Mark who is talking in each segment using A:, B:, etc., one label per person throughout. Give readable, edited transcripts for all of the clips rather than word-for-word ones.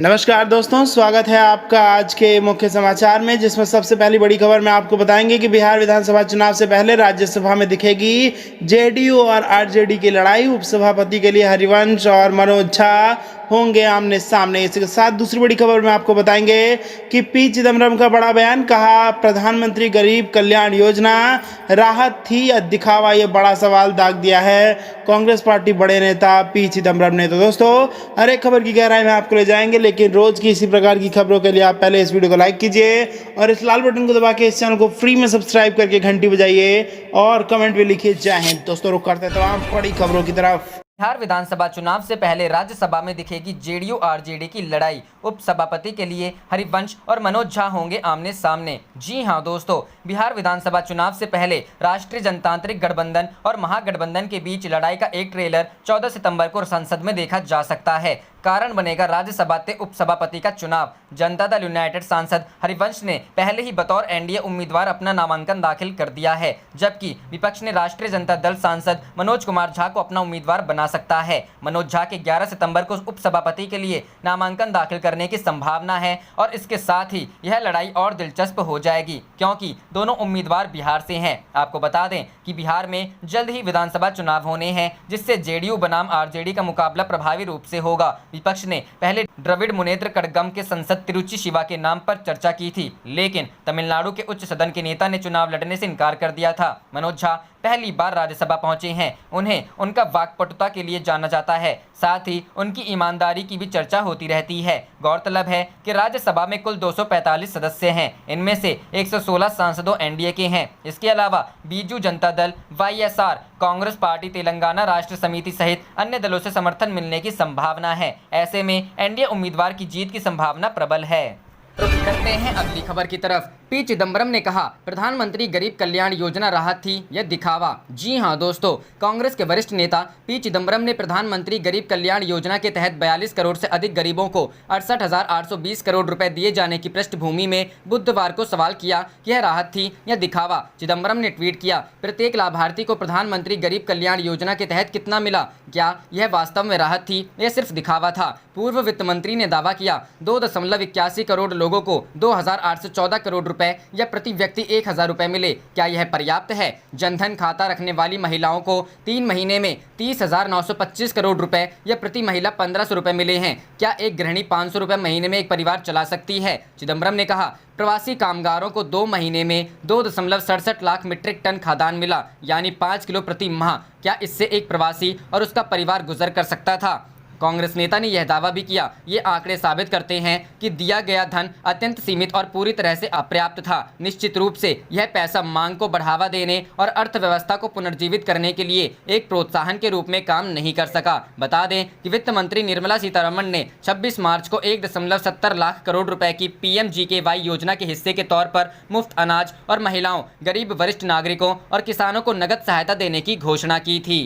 A: नमस्कार दोस्तों, स्वागत है आपका आज के मुख्य समाचार में, जिसमें सबसे पहली बड़ी खबर में आपको बताएंगे कि बिहार विधानसभा चुनाव से पहले राज्यसभा में दिखेगी जेडीयू और आरजेडी की लड़ाई। उपसभापति के लिए हरिवंश और मनोज झा होंगे आमने सामने। इसी के साथ दूसरी बड़ी खबर में आपको बताएंगे कि पी चिदम्बरम का बड़ा बयान, कहा प्रधानमंत्री गरीब कल्याण योजना राहत थी या दिखावा, ये बड़ा सवाल दाग दिया है कांग्रेस पार्टी बड़े नेता पी चिदम्बरम ने। तो दोस्तों, हर एक खबर की गहराई में आपको ले जाएंगे, लेकिन रोज की इसी प्रकार की खबरों के लिए आप पहले इस वीडियो को लाइक कीजिए और इस लाल बटन को दबा के इस चैनल को फ्री में सब्सक्राइब करके घंटी बजाइए और कमेंट भी लिखिए। जय हिंद। दोस्तों, रुक करते हैं तमाम बड़ी खबरों की तरफ।
B: बिहार विधानसभा चुनाव से पहले राज्यसभा में दिखेगी जेडीयू आरजेडी की लड़ाई। उपसभापति के लिए हरिवंश और मनोज झा होंगे आमने सामने। जी हां दोस्तों, बिहार विधानसभा चुनाव से पहले राष्ट्रीय जनतांत्रिक गठबंधन और महागठबंधन के बीच लड़ाई का एक ट्रेलर 14 सितंबर को संसद में देखा जा सकता है। कारण बनेगा राज्यसभा से उपसभापति का चुनाव। जनता दल यूनाइटेड सांसद हरिवंश ने पहले ही बतौर एनडीए उम्मीदवार अपना नामांकन दाखिल कर दिया है, जबकि विपक्ष ने राष्ट्रीय जनता दल सांसद मनोज कुमार झा को अपना उम्मीदवार बना सकता है। मनोज झा के 11 सितंबर को उपसभापति के लिए नामांकन दाखिल करने की संभावना है और इसके साथ ही यह लड़ाई और दिलचस्प हो जाएगी, क्योंकि दोनों उम्मीदवार बिहार से हैं। आपको बता दें कि बिहार में जल्द ही विधानसभा चुनाव होने हैं, जिससे जेडीयू बनाम आरजेडी का मुकाबला प्रभावी रूप से होगा। विपक्ष ने पहले द्रविड़ मुनेत्र कड़गम के सांसद तिरुचि शिवा के नाम पर चर्चा की थी, लेकिन तमिलनाडु के उच्च सदन के नेता ने चुनाव लड़ने से इनकार कर दिया था। मनोज झा पहली बार राज्यसभा पहुंचे हैं। उन्हें उनका वाक्पटुता के लिए जाना जाता है, साथ ही उनकी ईमानदारी की भी चर्चा होती रहती है। गौरतलब है कि राज्यसभा में कुल 245 सदस्य हैं, इनमें से 116 सांसदों एनडीए के हैं। इसके अलावा बीजू जनता दल, वाईएसआर, कांग्रेस पार्टी, तेलंगाना राष्ट्र समिति सहित अन्य दलों से समर्थन मिलने की संभावना है। ऐसे में एनडीए उम्मीदवार की जीत की संभावना प्रबल है। रुक करते हैं अगली खबर की तरफ। पी चिदम्बरम ने कहा प्रधानमंत्री गरीब कल्याण योजना राहत थी यह दिखावा। जी हां दोस्तों, कांग्रेस के वरिष्ठ नेता पी चिदम्बरम ने प्रधानमंत्री गरीब कल्याण योजना के तहत 42 करोड़ से अधिक गरीबों को 68,820 करोड़ रुपए दिए जाने की पृष्ठभूमि में बुधवार को सवाल किया कि यह राहत थी या दिखावा। चिदम्बरम ने ट्वीट किया, प्रत्येक लाभार्थी को प्रधानमंत्री गरीब कल्याण योजना के तहत कितना मिला? क्या यह वास्तव में राहत थी या सिर्फ दिखावा था? पूर्व वित्त मंत्री ने दावा किया 2.81 करोड़ लोगों को 2,814 करोड़ रुपए या प्रति व्यक्ति 1,000 रुपए मिले। क्या यह पर्याप्त है? जनधन खाता रखने वाली महिलाओं को 3 महीने में 30,925 करोड़ रुपए या प्रति महिला 1,500 रुपए मिले हैं। क्या एक गृहिणी 500 रुपए महीने में एक परिवार चला सकती है? चिदम्बरम ने कहा प्रवासी कामगारों को 2 महीने में 2.67 लाख मीट्रिक टन खाद्यान्न मिला, यानी 5 किलो प्रति माह। क्या इससे एक प्रवासी और उसका परिवार गुजर कर सकता था? कांग्रेस नेता ने यह दावा भी किया, ये आंकड़े साबित करते हैं कि दिया गया धन अत्यंत सीमित और पूरी तरह से अपर्याप्त था। निश्चित रूप से यह पैसा मांग को बढ़ावा देने और अर्थव्यवस्था को पुनर्जीवित करने के लिए एक प्रोत्साहन के रूप में काम नहीं कर सका। बता दें कि वित्त मंत्री निर्मला सीतारमण ने 26 मार्च को 1.70 लाख करोड़ रुपए की पीएमजीकेवाई योजना के हिस्से के तौर पर मुफ्त अनाज और महिलाओं, गरीब वरिष्ठ नागरिकों और किसानों को नगद सहायता देने की घोषणा की थी।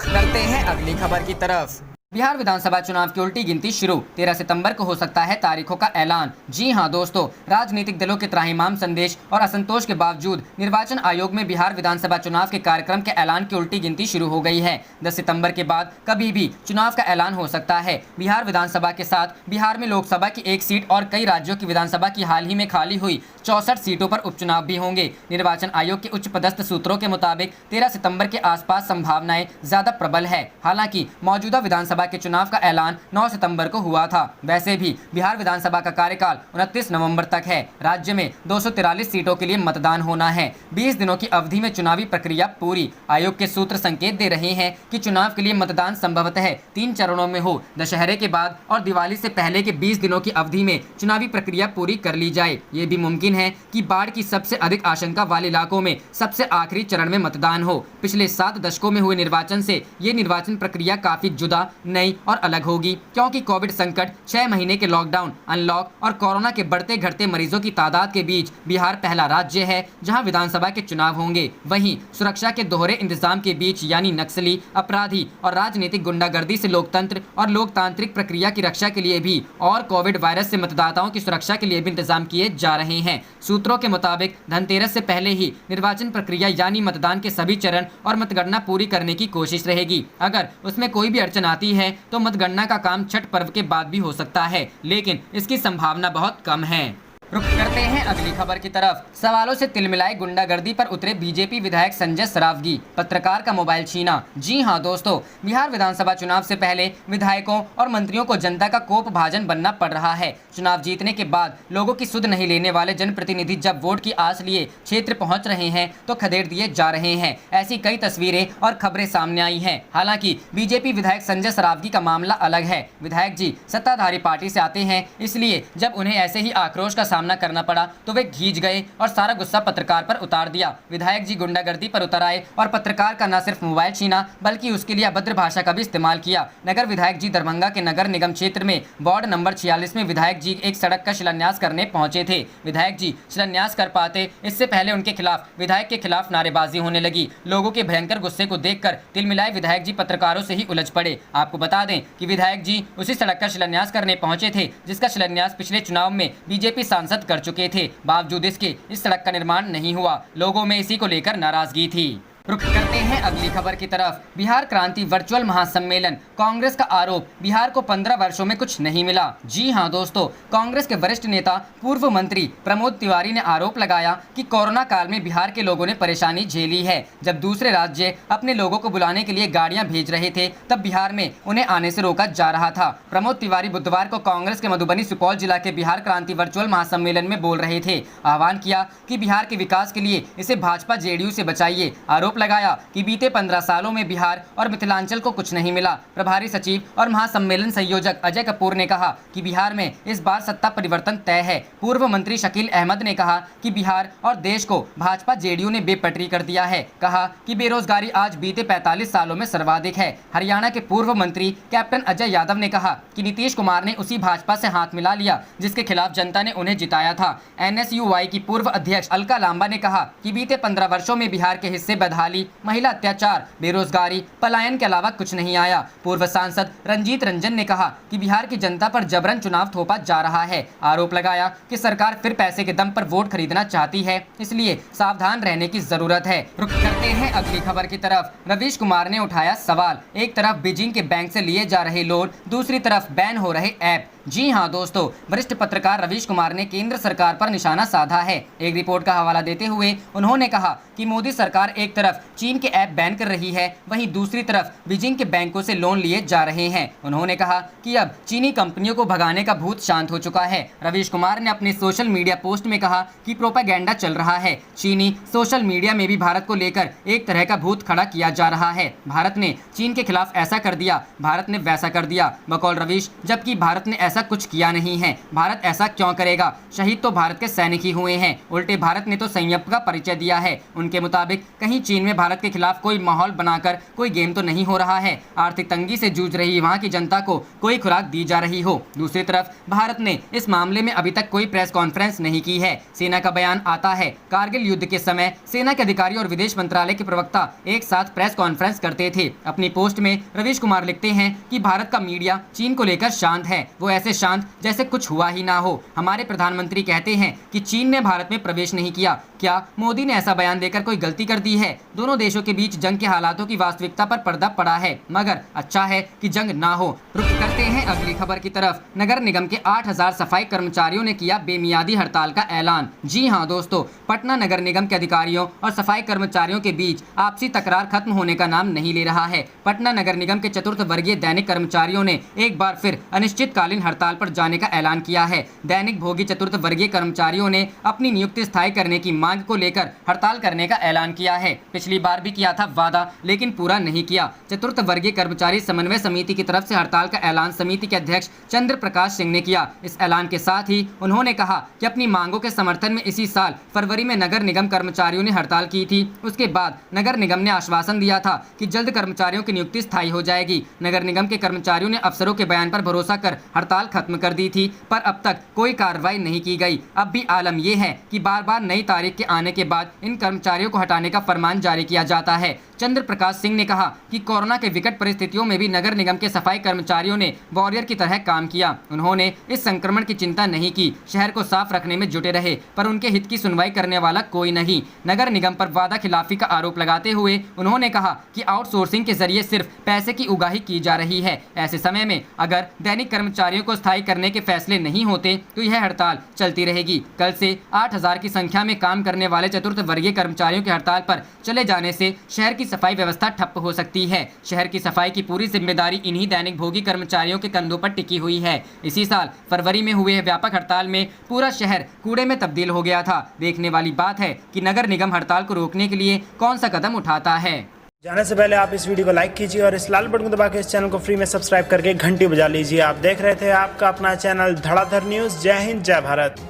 B: करते हैं अगली खबर की तरफ। बिहार विधानसभा चुनाव की उल्टी गिनती शुरू। 13 सितंबर को हो सकता है तारीखों का ऐलान। जी हां दोस्तों, राजनीतिक दलों के त्राहिमाम संदेश और असंतोष के बावजूद निर्वाचन आयोग में बिहार विधानसभा चुनाव के कार्यक्रम के ऐलान की उल्टी गिनती शुरू हो गई है। 10 सितंबर के बाद कभी भी चुनाव का ऐलान हो सकता है। बिहार विधानसभा के साथ बिहार में लोकसभा की 1 सीट और कई राज्यों की विधानसभा की हाल ही में खाली हुई 64 सीटों पर उपचुनाव भी होंगे। निर्वाचन आयोग के उच्च पदस्थ सूत्रों के मुताबिक 13 सितंबर के आसपास संभावनाएं ज्यादा प्रबल है। हालांकि मौजूदा विधानसभा के चुनाव का ऐलान 9 सितंबर को हुआ था। वैसे भी बिहार विधानसभा का कार्यकाल 29 नवंबर तक है। राज्य में 243 सीटों के लिए मतदान होना है। 20 दिनों की अवधि में चुनावी प्रक्रिया पूरी। आयोग के सूत्र संकेत दे रहे हैं कि चुनाव के लिए मतदान संभवतः 3 चरणों में हो। दशहरे के बाद और दिवाली से पहले के 20 दिनों की अवधि में चुनावी प्रक्रिया पूरी कर ली जाए। ये भी मुमकिन है कि बाढ़ की सबसे अधिक आशंका वाले इलाकों में सबसे आखिरी चरण में मतदान हो। पिछले 7 दशकों में हुए निर्वाचन से ये निर्वाचन प्रक्रिया काफी जुदा, नई और अलग होगी, क्योंकि कोविड संकट, 6 महीने के लॉकडाउन, अनलॉक और कोरोना के बढ़ते घटते मरीजों की तादाद के बीच बिहार पहला राज्य है जहां विधानसभा के चुनाव होंगे। वहीं सुरक्षा के दोहरे इंतजाम के बीच, यानी नक्सली, अपराधी और राजनीतिक गुंडागर्दी से लोकतंत्र और लोकतांत्रिक प्रक्रिया की रक्षा के लिए भी और कोविड वायरस से मतदाताओं की सुरक्षा के लिए भी इंतजाम किए जा रहे हैं। सूत्रों के मुताबिक धनतेरस से पहले ही निर्वाचन प्रक्रिया यानी मतदान के सभी चरण और मतगणना पूरी करने की कोशिश रहेगी। अगर उसमें कोई भी अड़चन आती है है तो मतगणना का काम छठ पर्व के बाद भी हो सकता है, लेकिन इसकी संभावना बहुत कम है। रुख करते हैं अगली खबर की तरफ। सवालों से तिलमिलाए गुंडागर्दी पर उतरे बीजेपी विधायक संजय सरावगी, पत्रकार का मोबाइल छीना। जी हां दोस्तों, बिहार विधानसभा चुनाव से पहले विधायकों और मंत्रियों को जनता का कोप भाजन बनना पड़ रहा है। चुनाव जीतने के बाद लोगों की सुध नहीं लेने वाले जनप्रतिनिधि जब वोट की आस लिए क्षेत्र पहुँच रहे हैं तो खदेड़ दिए जा रहे हैं। ऐसी कई तस्वीरें और खबरें सामने आई हैं। हालांकि बीजेपी विधायक संजय सरावगी का मामला अलग है। विधायक जी सत्ताधारी पार्टी से आते हैं, इसलिए जब उन्हें ऐसे ही आक्रोश का सामना करना पड़ा तो वे खींच गए और सारा गुस्सा पत्रकार पर उतार दिया। विधायक जी गुंडागर्दी पर उतर आए और पत्रकार का न सिर्फ मोबाइल छीना बल्कि उसके लिए अभद्र भाषा का भी इस्तेमाल किया। नगर विधायक जी दरभंगा के नगर निगम क्षेत्र में वार्ड नंबर 46 में विधायक जी एक सड़क का शिलान्यास करने पहुंचे थे। विधायक जी शिलान्यास कर पाते इससे पहले उनके खिलाफ विधायक के खिलाफ नारेबाजी होने लगी। लोगों के भयंकर गुस्से को देखकर तिलमिलाए विधायक जी पत्रकारों से ही उलझ पड़े। आपको बता दें कि विधायक जी उसी सड़क का शिलान्यास करने पहुंचे थे जिसका शिलान्यास पिछले चुनाव में बीजेपी सांसद कर चुके थे। बावजूद इसके इस सड़क का निर्माण नहीं हुआ। लोगों में इसी को लेकर नाराजगी थी। रुख करते हैं अगली खबर की तरफ। बिहार क्रांति वर्चुअल महासम्मेलन, कांग्रेस का आरोप बिहार को 15 वर्षों में कुछ नहीं मिला। जी हां दोस्तों, कांग्रेस के वरिष्ठ नेता पूर्व मंत्री प्रमोद तिवारी ने आरोप लगाया कि कोरोना काल में बिहार के लोगों ने परेशानी झेली है। जब दूसरे राज्य अपने लोगों को बुलाने के लिए गाड़ियां भेज रहे थे तब बिहार में उन्हें आने से रोका जा रहा था। प्रमोद तिवारी बुधवार को कांग्रेस के मधुबनी सुपौल जिला के बिहार क्रांति वर्चुअल महासम्मेलन में बोल रहे थे। आह्वान किया कि बिहार के विकास के लिए इसे भाजपा जेडीयू से बचाइए। आरोप लगाया कि बीते 15 सालों में बिहार और मिथिलांचल को कुछ नहीं मिला। प्रभारी सचिव और महासम्मेलन संयोजक अजय कपूर ने कहा कि बिहार में इस बार सत्ता परिवर्तन तय है। पूर्व मंत्री शकील अहमद ने कहा कि बिहार और देश को भाजपा जेडीयू ने बेपटरी कर दिया है। कहा कि बेरोजगारी आज बीते 45 सालों में सर्वाधिक है। हरियाणा के पूर्व मंत्री कैप्टन अजय यादव ने कहा कि नीतीश कुमार ने उसी भाजपा से हाथ मिला लिया जिसके खिलाफ जनता ने उन्हें जिताया था। NSUI की पूर्व अध्यक्ष अलका लांबा ने कहा कि बीते 15 वर्षों में बिहार के हिस्से बदहाली, महिला अत्याचार, बेरोजगारी, पलायन के अलावा कुछ नहीं आया। पूर्व सांसद रंजीत रंजन ने कहा कि बिहार की जनता पर जबरन चुनाव थोपा जा रहा है। आरोप लगाया कि सरकार फिर पैसे के दम पर वोट खरीदना चाहती है, इसलिए सावधान रहने की जरूरत है। रुख करते हैं अगली खबर की तरफ। रवीश कुमार ने उठाया सवाल, एक तरफ बीजिंग के बैंक से लिए जा रहे लोन, दूसरी तरफ बैन हो रहे ऐप। जी हां दोस्तों, वरिष्ठ पत्रकार रवीश कुमार ने केंद्र सरकार पर निशाना साधा है। एक रिपोर्ट का हवाला देते हुए उन्होंने कहा कि मोदी सरकार एक तरफ चीन के ऐप बैन कर रही है, वहीं दूसरी तरफ बीजिंग के बैंकों से लोन लिए जा रहे हैं। उन्होंने कहा कि अब चीनी कंपनियों को भगाने का भूत शांत हो चुका है। रवीश कुमार ने अपने सोशल मीडिया पोस्ट में कहा कि प्रोपेगेंडा चल रहा है। चीनी सोशल मीडिया में भी भारत को लेकर एक तरह का भूत खड़ा किया जा रहा है। भारत ने चीन के खिलाफ ऐसा कर दिया, भारत ने वैसा कर दिया, बकौल रवीश, जबकि भारत ने ऐसा कुछ किया नहीं है। भारत ऐसा क्यों करेगा? शहीद तो भारत के सैनिक ही हुए हैं। उल्टे भारत ने तो संयम का परिचय दिया है। उनके मुताबिक कहीं चीन में भारत के खिलाफ कोई माहौल बनाकर कोई गेम तो नहीं हो रहा है। आर्थिक तंगी से जूझ रही वहां की जनता को कोई खुराक दी जा रही हो। दूसरी तरफ भारत ने इस मामले में अभी तक कोई प्रेस कॉन्फ्रेंस नहीं की है। सेना का बयान आता है, कारगिल युद्ध के समय सेना के अधिकारी और विदेश मंत्रालय के प्रवक्ता एक साथ प्रेस कॉन्फ्रेंस करते थे। अपनी पोस्ट में रवीश कुमार लिखते हैं कि भारत का मीडिया चीन को लेकर शांत है, वो ऐसे शांत जैसे कुछ हुआ ही ना हो। हमारे प्रधानमंत्री कहते हैं कि चीन ने भारत में प्रवेश नहीं किया। क्या मोदी ने ऐसा बयान देकर कोई गलती कर दी है? दोनों देशों के बीच जंग के हालातों की वास्तविकता पर पर्दा पड़ा है, मगर अच्छा है कि जंग ना हो। रुख करते हैं अगली खबर की तरफ। नगर निगम के 8000 सफाई कर्मचारियों ने किया बेमियादी हड़ताल का ऐलान। जी हां दोस्तों, पटना नगर निगम के अधिकारियों और सफाई कर्मचारियों के बीच आपसी तकरार खत्म होने का नाम नहीं ले रहा है। पटना नगर निगम के चतुर्थ वर्गीय दैनिक कर्मचारियों ने एक बार फिर अनिश्चितकालीन हड़ताल पर जाने का ऐलान किया है। दैनिक भोगी चतुर्थ वर्गीय कर्मचारियों ने अपनी नियुक्ति स्थायी करने की मांग को लेकर हड़ताल करने का ऐलान किया है। पिछली बार भी किया था वादा, लेकिन पूरा नहीं किया। चतुर्थ वर्गीय कर्मचारी समन्वय समिति की तरफ से हड़ताल का ऐलान समिति के अध्यक्ष चंद्र प्रकाश सिंह ने किया। इस ऐलान के साथ ही उन्होंने कहा कि अपनी मांगों के समर्थन में इसी साल फरवरी में नगर निगम कर्मचारियों ने हड़ताल की थी। उसके बाद नगर निगम ने आश्वासन दिया था कि जल्द कर्मचारियों की नियुक्ति स्थायी हो जाएगी। नगर निगम के कर्मचारियों ने अफसरों के बयान पर भरोसा कर हड़ताल हड़ताल खत्म कर दी थी, पर अब तक कोई कार्रवाई नहीं की गई। अब भी आलम यह है कि बार बार नई तारीख के आने के बाद इन कर्मचारियों को हटाने का फरमान जारी किया जाता है। चंद्र प्रकाश सिंह ने कहा कि कोरोना के विकट परिस्थितियों में भी नगर निगम के सफाई कर्मचारियों ने वॉरियर की तरह काम किया। उन्होंने इस संक्रमण की चिंता नहीं की, शहर को साफ रखने में जुटे रहे, पर उनके हित की सुनवाई करने वाला कोई नहीं। नगर निगम पर वादा खिलाफी का आरोप लगाते हुए उन्होंने कहा कि आउटसोर्सिंग के जरिए सिर्फ पैसे की उगाही की जा रही है। ऐसे समय में अगर दैनिक कर्मचारियों को स्थायी करने के फैसले नहीं होते तो यह हड़ताल चलती रहेगी। कल से 8,000 की संख्या में काम करने वाले चतुर्थ वर्गीय कर्मचारियों के हड़ताल पर चले जाने से शहर की सफाई व्यवस्था ठप हो सकती है। शहर की सफाई की पूरी जिम्मेदारी इन्हीं दैनिक भोगी कर्मचारियों के कंधों पर टिकी हुई है। इसी साल फरवरी में हुए व्यापक हड़ताल में पूरा शहर कूड़े में तब्दील हो गया था। देखने वाली बात है कि नगर निगम हड़ताल को रोकने के लिए कौन सा कदम उठाता है।
A: जाने से पहले आप इस वीडियो को लाइक कीजिए और इस लाल बटन को दबा के इस चैनल को फ्री में सब्सक्राइब करके घंटी बजा लीजिए। आप देख रहे थे आपका अपना चैनल धड़ाधड़ न्यूज़। जय हिंद, जय भारत।